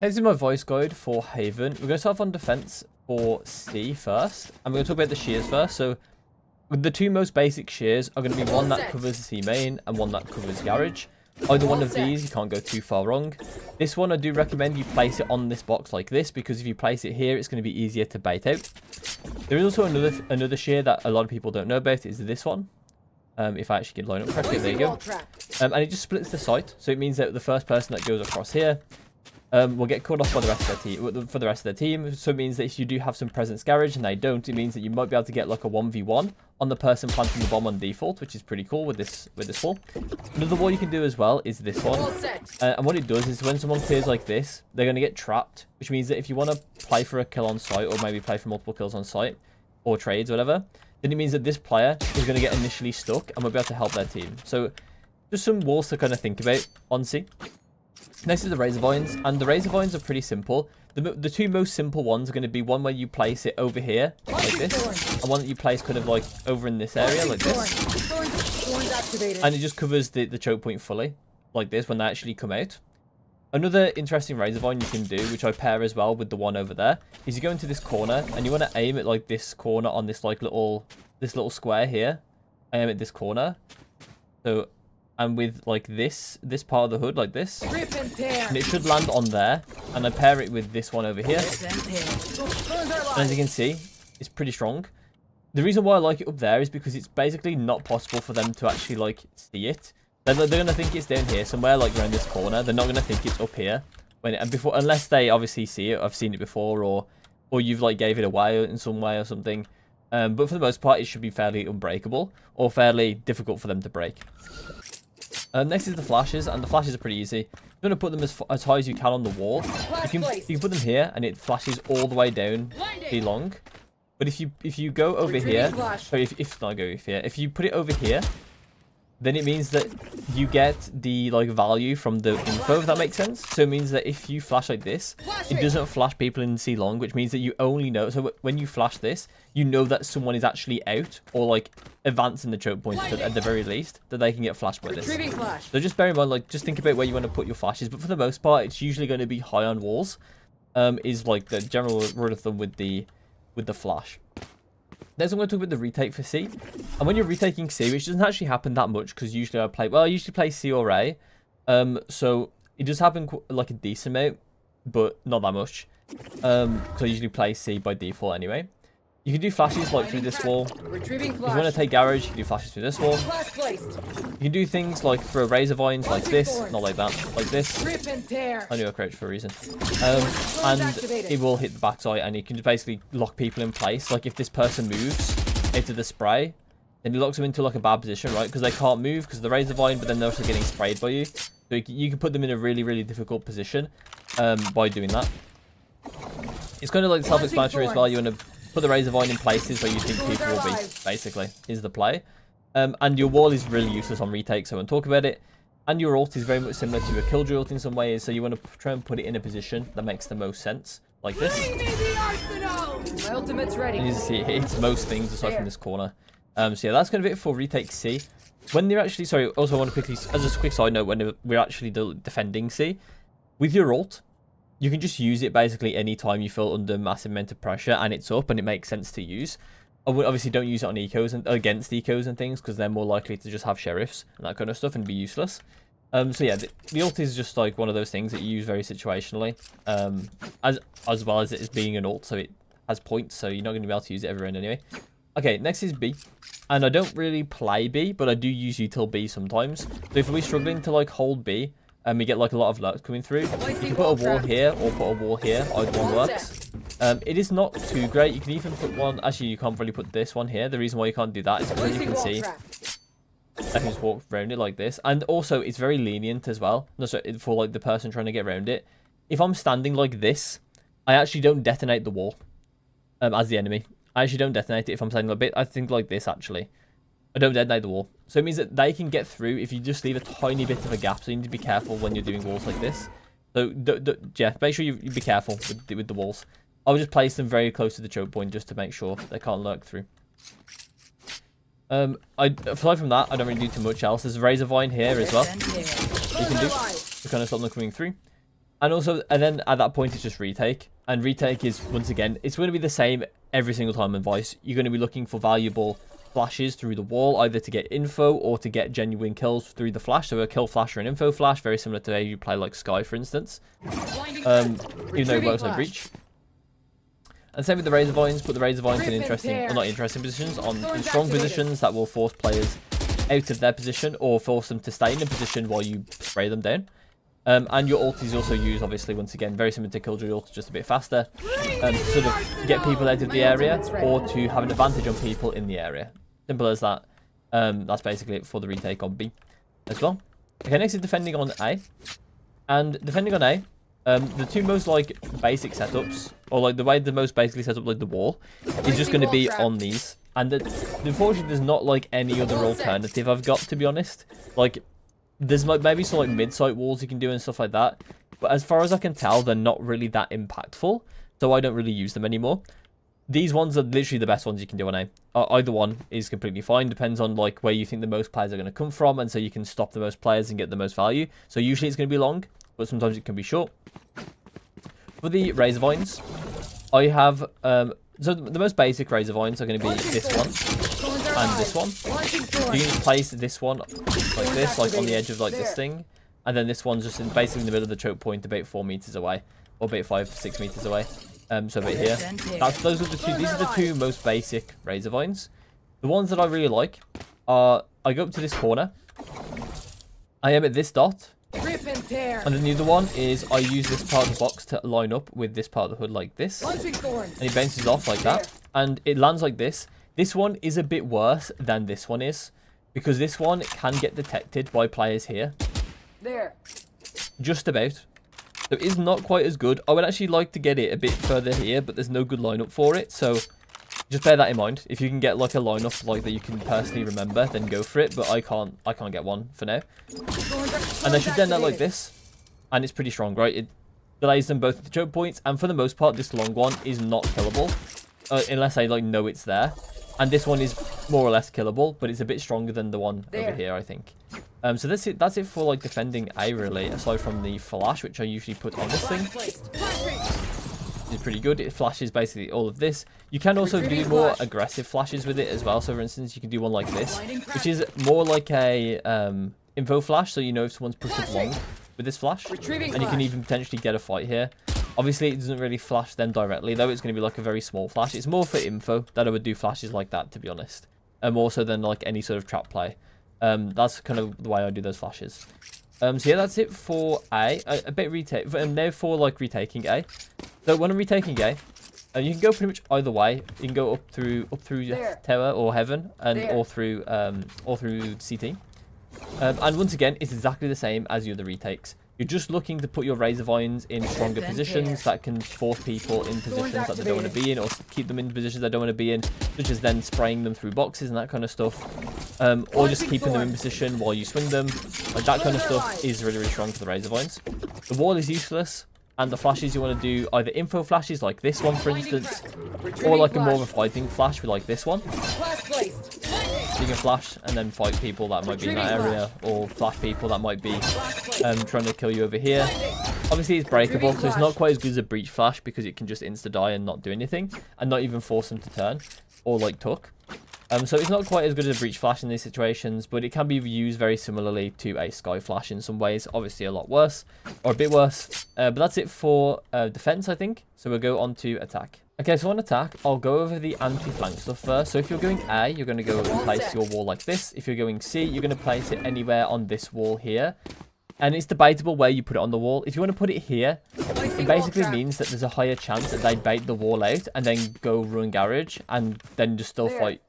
This is my voice guide for Haven. We're going to start off on defense for C first, and we're going to talk about the shears first. So the two most basic shears are going to be one that covers the C main and one that covers garage. Either one of these, you can't go too far wrong. This one, I do recommend you place it on this box like this, because if you place it here, it's going to be easier to bait out. There is also another shear that a lot of people don't know about, is this one. If I actually can line up correctly, there you go. And it just splits the site, so it means that the first person that goes across here will get caught off by the rest of their team. So it means that if you do have some presence garage and they don't, it means that you might be able to get like a 1v1 on the person planting the bomb on default, which is pretty cool with this wall. Another wall you can do as well is this one. And what it does is when someone clears like this, they're going to get trapped, which means that if you want to play for a kill on site, or maybe play for multiple kills on site, or trades, whatever, then it means that this player is going to get initially stuck and will be able to help their team. So just some walls to kind of think about on C. Next is the razor vines, and the razor vines are pretty simple. The two most simple ones are going to be one where you place it over here like this, and one that you place kind of like over in this area like this, and it just covers the choke point fully like this when they actually come out. Another interesting razor vine you can do, which I pair as well with the one over there, is you go into this corner and you want to aim at like this corner on this like little square here. Aim at this corner. So, and with like this part of the hood like this, and it should land on there. And I pair it with this one over here, and as you can see, it's pretty strong. The reason why I like it up there is because it's basically not possible for them to actually like see it. They're going to think it's down here somewhere, like around this corner. They're not going to think it's up here unless they obviously see it. I've seen it before, or you've like gave it away in some way or something. But for the most part, it should be fairly unbreakable or fairly difficult for them to break. Next is the flashes, and the flashes are pretty easy. You're going to put them as high as you can on the wall. You can put them here, and it flashes all the way down pretty long. But if you go over here, sorry, if you put it over here, then it means that you get the like value from the info, if that makes sense. So it means that if you flash like this, it doesn't flash people in C long, which means that you only know. So when you flash this, you know that someone is actually out or like advancing the choke point at the very least, that they can get flashed by this. So just bear in mind, like, just think about where you want to put your flashes. But for the most part, it's usually going to be high on walls. Is like the general rule of thumb with the flash. Next, I'm going to talk about the retake for C. And when you're retaking C, which doesn't actually happen that much, because usually I usually play C or A. So it does happen like a decent amount, but not that much. So I usually play C by default anyway. You can do flashes like through this wall. If you want to take garage, you can do flashes through this wall. You can do things like throw razor vines like this, not like that, like this. I knew I crouched for a reason. And it will hit the backside, and you can just basically lock people in place. Like if this person moves into the spray, then it locks them into like a bad position, right? Because they can't move because of the razor vine, but then they're also getting sprayed by you. So you can put them in a really, really difficult position by doing that. It's kind of like self-explanatory as well. You want to put the razor vine in places where you think people will be, basically, is the play. And your wall is really useless on retake, so I won't talk about it. And your ult is very much similar to a killjoy ult in some ways, so you want to try and put it in a position that makes the most sense, like this. My ultimate's ready. And you see, it hits most things aside from this corner. So yeah, that's going to be it for retake C. When they're actually, sorry, also I want to quickly, as a quick side note, when we're actually defending C, with your ult, you can just use it basically any time you feel under massive amount of pressure and it's up and it makes sense to use. Obviously, don't use it on ecos and against ecos and things, because they're more likely to just have sheriffs and that kind of stuff and be useless. So yeah, the ult is just like one of those things that you use very situationally, as well as it is being an ult, so it has points, so you're not going to be able to use it every round anyway. Okay, next is B, and I don't really play B, but I do use util B sometimes. So if we're struggling to like hold B, and we get like a lot of lurks coming through, you can put a wall here or put a wall here. Either one works. It is not too great. You can even put one. Actually, you can't really put this one here. The reason why you can't do that is because, as you can see, I can just walk around it like this. And also, it's very lenient as well. No, sorry, for like the person trying to get around it. If I'm standing like this, I actually don't detonate the wall as the enemy. I actually don't detonate it if I'm standing a bit. I think like this actually. I don't detonate the wall. So it means that they can get through if you just leave a tiny bit of a gap. So you need to be careful when you're doing walls like this. So yeah, make sure you be careful with the walls. I'll just place them very close to the choke point just to make sure they can't lurk through. Aside from that, I don't really do too much else. There's a razor vine here as well. You can do to kind of stop them coming through. And also, and then at that point, it's just retake. And retake is, once again, it's going to be the same every single time in VYSE. You're going to be looking for valuable flashes through the wall, either to get info or to get genuine kills through the flash. So a kill flash or an info flash, very similar to how you play like Sky, for instance. Even though it works like Breach. And same with the Razor Vines, put the Razor Vines in interesting, or not interesting positions, in strong positions that will force players out of their position or force them to stay in a position while you spray them down. And your ult is also used, obviously, once again, very similar to Killjoy ult, just a bit faster, to sort of get people out of the area or to have an advantage on people in the area. Simple as that. That's basically it for the retake on B as well. Okay, next is defending on A. And defending on A, the two most like basic setups, or like the way the most basically set up like the wall, is just going to be on these. And unfortunately, there's not like any other alternative I've got, to be honest. Like, there's like maybe some like mid-site walls you can do and stuff like that. But as far as I can tell, they're not really that impactful. So I don't really use them anymore. These ones are literally the best ones you can do on A. Either one is completely fine. Depends on like where you think the most players are going to come from. And so you can stop the most players and get the most value. So usually it's going to be long, but sometimes it can be short. For the Razor Vines, I have... so the most basic Razor Vines are going to be this one and this one. You can just place this one like this, like on the edge of like this thing. And then this one's just basically in the middle of the choke point about 4 meters away. Or about 5-6 meters away. So about here. Those are the two. These are the two most basic Razor Vines. The ones that I really like are, I go up to this corner. I am at this dot. And then the other one is I use this part of the box to line up with this part of the hood like this. And it bounces off like that. And it lands like this. This one is a bit worse than this one is. Because this one can get detected by players here. There. Just about. So it is not quite as good. I would actually like to get it a bit further here, but there's no good lineup for it. So just bear that in mind. If you can get like a lineup like that you can personally remember, then go for it. But I can't get one for now. And they should then out like this. And it's pretty strong, right? It delays them both at the choke points. And for the most part, this long one is not killable. Unless I like know it's there. And this one is more or less killable, but it's a bit stronger than the one over here, I think. So that's it for like defending A, really, aside from the flash, which I usually put on this thing. It's pretty good. It flashes basically all of this. You can also do more aggressive flashes with it as well. So for instance, you can do one like this, which is more like a info flash, so you know if someone's pushed long with this flash. And you can even potentially get a fight here. Obviously, it doesn't really flash them directly, though. It's going to be like a very small flash. It's more for info that I would do flashes like that, to be honest. More so than like any sort of trap play. That's kind of the way I do those flashes. So yeah, that's it for A. A bit retake. And now for like retaking A. So when I'm retaking A, you can go pretty much either way. You can go up through Tower or Heaven, and or through CT. And once again, it's exactly the same as the other retakes. You're just looking to put your Razor Vines in stronger positions that can force people in positions that they don't want to be in, or keep them in positions they don't want to be in, such as then spraying them through boxes and that kind of stuff. Or just keeping them in position while you swing them. Like that kind of stuff is really, really strong for the Razor Vines. The wall is useless, and the flashes you want to do either info flashes like this one, for instance, or like a more of a fighting flash with like this one. You can flash and then fight people that might be in that area, or flash people that might be trying to kill you over here. Obviously, it's breakable, so it's not quite as good as a breach flash because it can just insta-die and not do anything, and not even force them to turn, or like tuck. So it's not quite as good as a breach flash in these situations, but it can be used very similarly to a sky flash in some ways. Obviously, a lot worse, or a bit worse. But that's it for defense, I think. So we'll go on to attack. Okay, so on attack, I'll go over the anti-flank stuff first. So if you're going A, you're going to go and place your wall like this. If you're going C, you're going to place it anywhere on this wall here. And it's debatable where you put it on the wall. If you want to put it here, it basically means that there's a higher chance that they bait the wall out and then go run garage and then just still fight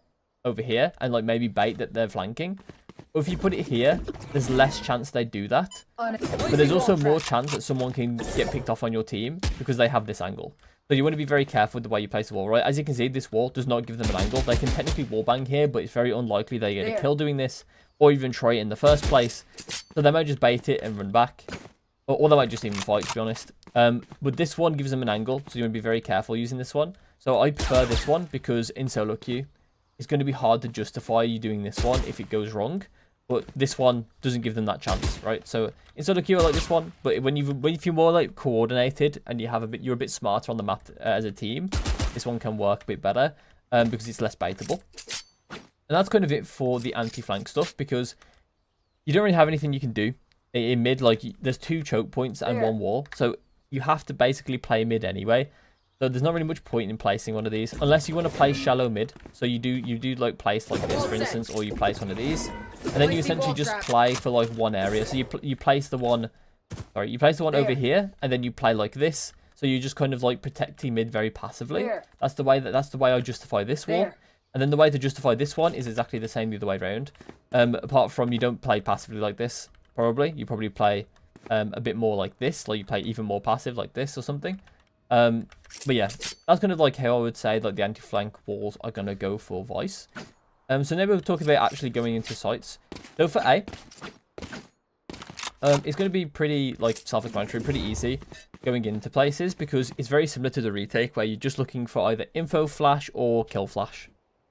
over here and like maybe bait that they're flanking. Or if you put it here, there's less chance they do that. But there's also more chance that someone can get picked off on your team because they have this angle. So you want to be very careful with the way you place the wall, right? As you can see, this wall does not give them an angle. They can technically wallbang here, but it's very unlikely they get a kill doing this, or even try it in the first place. So they might just bait it and run back. Or they might just even fight, to be honest. But this one gives them an angle, so you want to be very careful using this one. So I prefer this one because in solo queue, it's going to be hard to justify you doing this one if it goes wrong. but this one doesn't give them that chance, right? So instead of Q like this one, but if you're more like coordinated and you're a bit smarter on the map as a team, this one can work a bit better because it's less baitable. And that's kind of it for the anti-flank stuff, because you don't really have anything you can do in mid. Like, there's 2 choke points and 1 wall, so you have to basically play mid anyway. So there's not really much point in placing one of these, unless you want to play shallow mid. So you do like place like this, for instance, or you place one of these, and then you essentially just play for like one area. So you place the one, sorry, you place the one over here, and then you play like this. So you're just kind of like protecting mid very passively. That's the way I justify this wall. And then the way to justify this one is exactly the same the other way around. Apart from you don't play passively like this, probably. You probably play a bit more like this, like you play even more passive like this or something. But yeah, that's kind of like how I would say like the anti-flank walls are going to go for VYSE. So now we'll talk about actually going into sites. So for A, it's going to be pretty like self-explanatory, pretty easy going into places, because it's very similar to the retake, where you're just looking for either info flash or kill flash.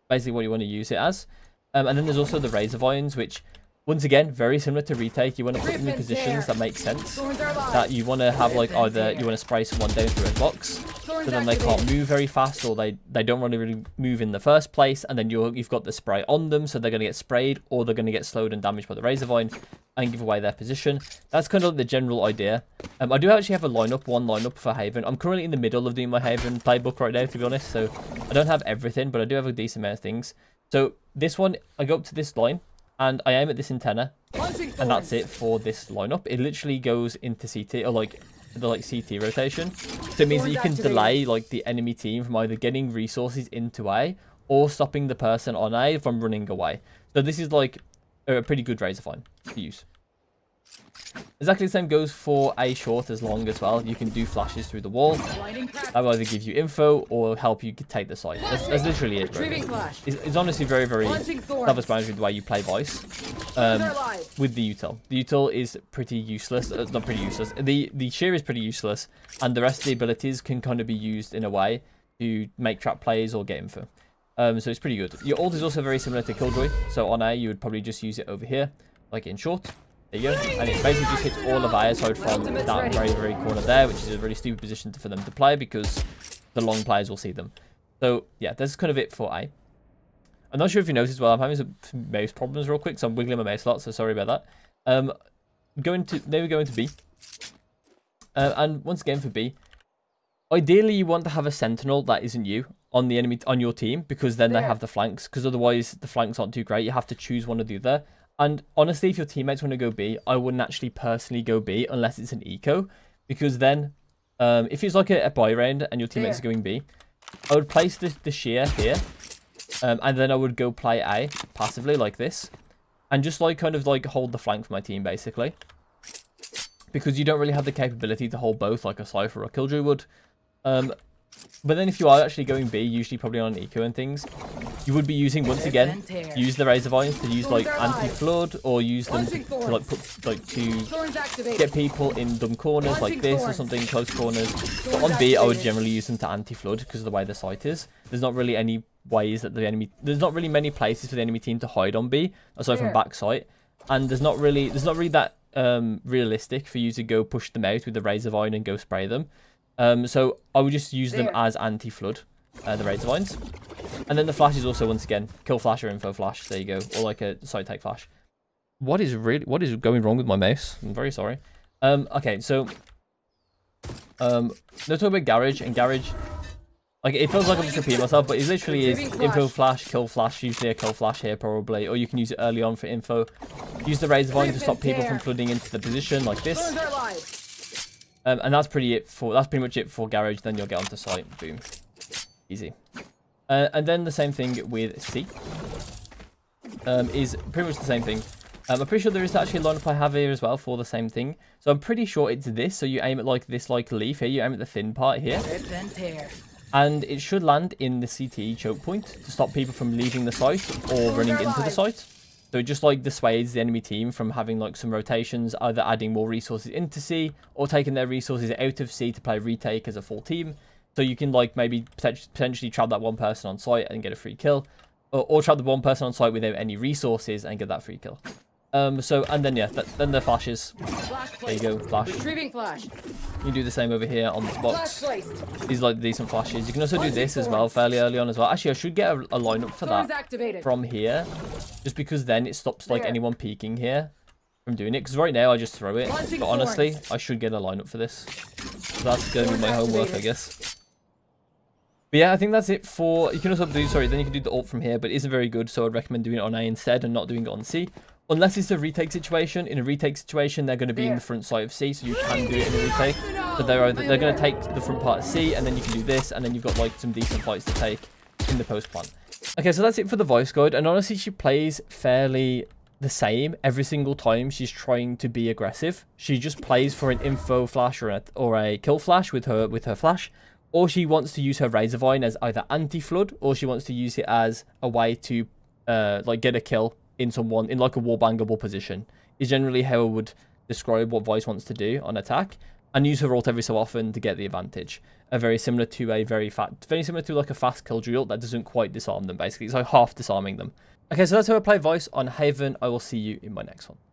Basically what you want to use it as. And then there's also the razor vines, which once again, very similar to retake. You want to put them in positions that make sense. That you want to have like either you want to spray someone down through a box, so then they can't move very fast, or they don't want to really move in the first place, and then you've got the spray on them, so they're going to get sprayed, or they're going to get slowed and damaged by the razor vine and give away their position. That's kind of the general idea. I do actually have one lineup for Haven. I'm currently in the middle of doing my Haven playbook right now, to be honest, so I don't have everything, but I do have a decent amount of things. So this one, I go up to this line, and I aim at this antenna, and that's it for this lineup. It literally goes into CT, or like the CT rotation. So it means that you can delay like the enemy team from either getting resources into A or stopping the person on A from running away. So this is like a pretty good razor vine to use. Exactly the same goes for A short as long as well. You can do flashes through the wall. That will either give you info or help you take the site. That's literally it, really. It's honestly very, very self-explanatory the way you play VYSE with the util. The util is pretty useless. Not pretty useless. The shear is pretty useless, and the rest of the abilities can kind of be used in a way to make trap plays or get info. So it's pretty good. Your ult is also very similar to Killjoy. So on A, you would probably just use it over here, like in short. There you go. And it basically just hits all of A aside from that very, very corner there, which is a really stupid position for them to play because the long players will see them. So yeah, that's kind of it for A. I'm not sure if you noticed as well, I'm having some mouse problems real quick, so I'm wiggling my mouse a lot, so sorry about that. Now we go into B. And once again for B, ideally you want to have a sentinel that isn't you on the enemy, on your team, because then they have the flanks, because otherwise the flanks aren't too great. You have to choose one or the other. And honestly, if your teammates want to go B, I wouldn't actually personally go B unless it's an eco, because then if it's like a buy round and your teammates are going B, I would place the shear here, and then I would go play A passively like this, and just like kind of like hold the flank for my team basically, because you don't really have the capability to hold both like a Cypher or Killjoy would. But then if you are actually going B, usually probably on an eco and things, you would be using, once again, use the razor vines to use like anti-flood, or use them to get people in dumb corners like this or something, close corners. But on B, I would generally use them to anti-flood because of the way the site is. There's not really any ways that there's not really many places for the enemy team to hide on B, aside from back site. And there's not really that realistic for you to go push them out with the razor vine and go spray them. So I would just use them as anti-flood, the razor vines. And then the flash is also, once again, kill flash or info flash. There you go. Or like a side take flash. What is going wrong with my mouse? I'm very sorry. Okay, so let's talk about garage. And garage, like, it feels like I'm just repeating myself, but it literally is info flash, kill flash, usually a kill flash here probably, or you can use it early on for info. Use the razor vine to stop people from flooding into the position like this. And that's pretty much it for garage. Then you'll get onto site. Boom, easy. And then the same thing with C. Is pretty much the same thing. I'm pretty sure there is actually a lineup I have here as well for the same thing. So I'm pretty sure it's this. So you aim at like this, like leaf here. You aim at the thin part here, and it should land in the CT choke point to stop people from leaving the site or running into the site. So it just like dissuades the enemy team from having like some rotations, either adding more resources into C or taking their resources out of C to play retake as a full team. So you can like maybe potentially trap that one person on site and get a free kill, or trap the one person on site without any resources and get that free kill. So, and then, yeah, then the flashes. Flash There you placed. go, flash. Retrieving flash. You do the same over here on this Flash box. placed. These are like decent flashes. You can also do this as well fairly early on as well. Actually, I should get a lineup for Thorns that activated. from here. Just because then it stops like There. anyone peeking here from doing it. Because right now I just throw it. Launching But honestly, thorns. I should get a lineup for this. So that's going to be my homework, I guess. But yeah, I think that's it for... You can also do... Sorry, then you can do the ult from here. But it isn't very good. So I'd recommend doing it on A instead and not doing it on C. Unless it's a retake situation. In a retake situation, they're going to be in the front side of C. So you can do it in a retake. But they're going to take the front part of C. And then you can do this. And then you've got like some decent fights to take in the post plan. Okay, so that's it for the VYSE guide. And honestly, she plays fairly the same every single time she's trying to be aggressive. She just plays for an info flash or a kill flash with her flash. Or she wants to use her Razor Vine as either anti-flood, or she wants to use it as a way to like get a kill in someone in like a wallbangable position. Is generally how I would describe what VYSE wants to do on attack, and use her ult every so often to get the advantage. Very similar to like a fast kill drill that doesn't quite disarm them. Basically, it's like half disarming them. Okay, so that's how I play VYSE on Haven. I will see you in my next one.